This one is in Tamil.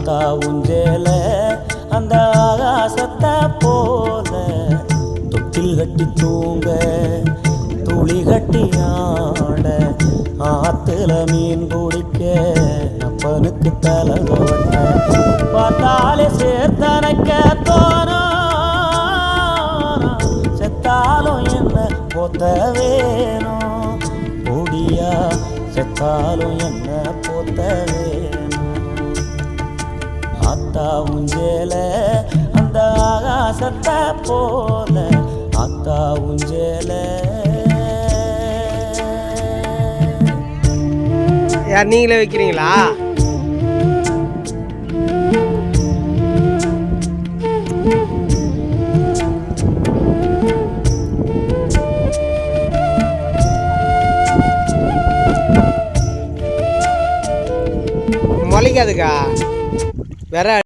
ஆத்தா ஊஞ்சேல அந்த ஆகாசத்தை போல தொட்டில் கட்டி தூங்க துளி கட்டி ஆட ஆத்துல மீன் பிடிக்க அப்பனுக்கு தலைவட்ட பார்த்தாலே சேர்த்தனைக்க தோணும் செத்தாலும் என்ன போத்த வேணும் பொடியா செத்தாலும் என்ன போத்த வேணும் ஆத்தா ஊஞ்சேல அந்த ஆகாசத்தை போல ஆத்தா ஊஞ்சேல. யார் நீங்களே வைக்கிறீங்களா? முளைக்காதுக்கா வேற